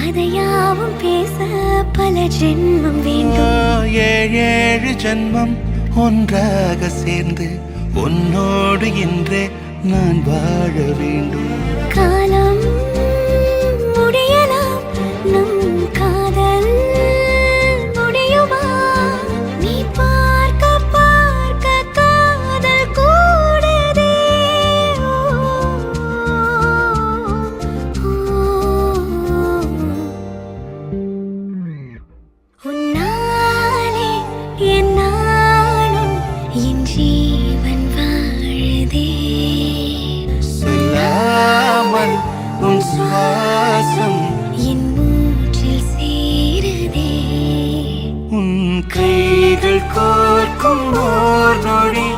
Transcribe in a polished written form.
கதையாவும் பேச பல ஜென்மம் வேண்டும். ஏழு ஜென்மம் ஒன்றாக சேர்ந்து உன்னோடு இன்றே நான் வாழ வேண்டும். காலம் முடியலாம், நம் காதல் முடியுமா? நீ பார்க்க பார்க்க காதல் கூடுதே. உன்னாலே என் நாளும் என் ஜீவன் வாழுதே. சொல்லாமல் உன் சுவாசம் என் மூச்சில் சேருதே. உன் கைகள் கோர்க்கும் ஓர் நொடி